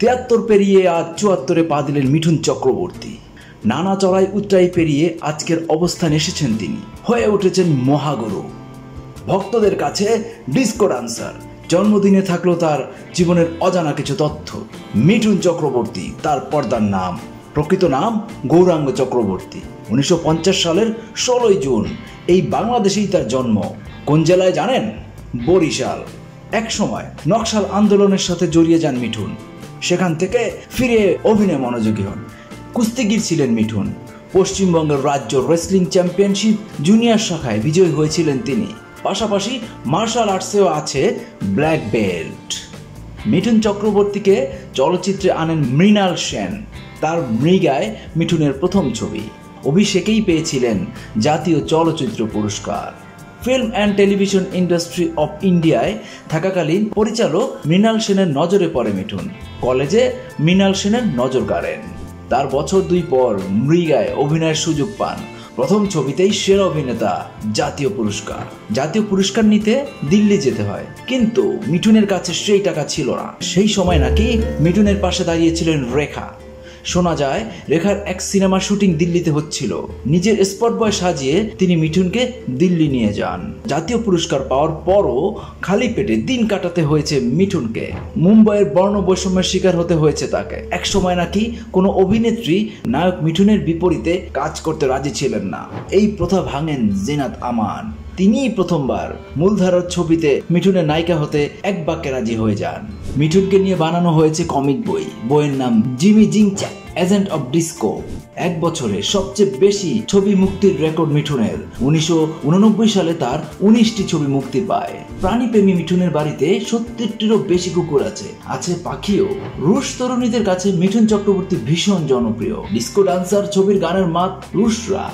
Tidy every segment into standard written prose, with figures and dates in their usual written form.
73 পেরিয়ে আজ 74-এ পা দিলেন মিঠুন চক্রবর্তী। নানা চড়াই উতরাই পেরিয়ে আজকের অবস্থানে এসেছেন তিনি, হয়ে উঠেছেন মহাগুরু, ভক্তদের কাছে ডিস্কো ডান্সার। জন্মদিনে থাকলো তার জীবনের অজানা কিছু তথ্য। মিঠুন চক্রবর্তী তার পর্দার নাম, প্রকৃত নাম গৌরাঙ্গ চক্রবর্তী। 1950 সালের 16 জুন এই বাংলাদেশেই তার জন্ম। কোন জেলায় জানেন? বরিশাল। এক সময় নকশাল আন্দোলনের সাথে জড়িয়ে যান মিঠুন, সেখান থেকে ফিরে অভিনয় মনোযোগী হন। কুস্তিগির ছিলেন মিঠুন। পশ্চিমবঙ্গের রাজ্য রেসলিং চ্যাম্পিয়নশিপ জুনিয়র শাখায় বিজয়ী হয়েছিলেন তিনি। পাশাপাশি মার্শাল আর্টসেও আছে ব্ল্যাক বেল্ট। মিঠুন চক্রবর্তীকে চলচ্চিত্রে আনেন মৃণাল সেন। তার মৃগায় মিঠুনের প্রথম ছবি। অভিষেকেই পেয়েছিলেন জাতীয় চলচ্চিত্র পুরস্কার। Film and television industry of ইন্ডিয়ায় থাকাকালীন পরিচালক মৃণাল সেনের নজরে পড়ে মিঠুন। কলেজে মৃণাল সেনের নজর কাড়েন। তার বছর 2 পর মৃগায় অভিনয়ের সুযোগ পান। প্রথম ছবিতেই সেরা অভিনেতা জাতীয় পুরস্কার নিতে দিল্লি যেতে হয়, কিন্তু মিঠুনের কাছে সেই টাকা ছিল না। সেই সময় নাকি মিঠুনের পাশে দাঁড়িয়েছিলেন রেখা। শোনা যায় রেখার এক সিনেমার শুটিং দিল্লিতে হচ্ছিল। নিজের স্পট বয় সাজিয়ে তিনি মিঠুনকে দিল্লি নিয়ে যান। জাতীয় পুরস্কার পাওয়ার পরও খালি পেটে দিন কাটাতে হয়েছে মিঠুনকে। মুম্বাইয়ের বর্ণ বৈষম্যের শিকার হতে হয়েছে তাকে। এক সময় নাকি কোনো অভিনেত্রী নায়ক মিঠুনের বিপরীতে কাজ করতে রাজি ছিলেন না। এই প্রথা ভাঙেন জিনাত আমান। তিনিই প্রথমবার মূলধারার ছবিতে মিঠুনের নায়িকা হতে এক বাক্যে রাজি হয়ে যান। মিঠুনকে নিয়ে বানানো হয়েছে কমিক বই। বইয়ের নাম জিমি জিংচ্যাক এজেন্ট অফ ডিস্কো। এক বছরে সবচেয়ে বেশি ছবি মুক্তির রেকর্ড মিঠুনের। 1989 সালে তার 19টি ছবি মুক্তি পায়। প্রাণীপ্রেমী মিঠুনের বাড়িতে 70টিরও বেশি কুকুর আছে পাখিও। রুশ তরুণীদের কাছে মিঠুন চক্রবর্তী ভীষণ জনপ্রিয়। ডিস্কো ডান্সার ছবির গানের মাত রুশরা।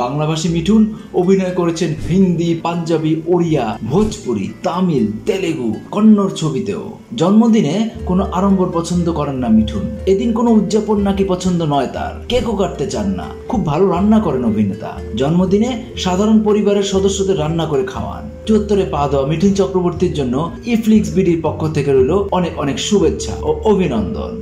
বাংলাভাষী মিঠুন অভিনয় করেছেন হিন্দি, পাঞ্জাবি, ওড়িয়া, ভোজপুরি, তামিল, তেলেগু, কন্নড় ছবিতেও। জন্মদিনে কোনো আড়ম্বর পছন্দ করেন না মিঠুন। এদিন কোনো উদযাপন নাকি পছন্দ নয় তার। কেকও কাটতে চান না। খুব ভালো রান্না করেন অভিনেতা। জন্মদিনে সাধারণ পরিবারের সদস্যদের রান্না করে খাওয়ান। 74-এ পা দেওয়া মিঠুন চক্রবর্তীর জন্য ইফ্লিক্স বিডির পক্ষ থেকে রইল অনেক অনেক শুভেচ্ছা ও অভিনন্দন।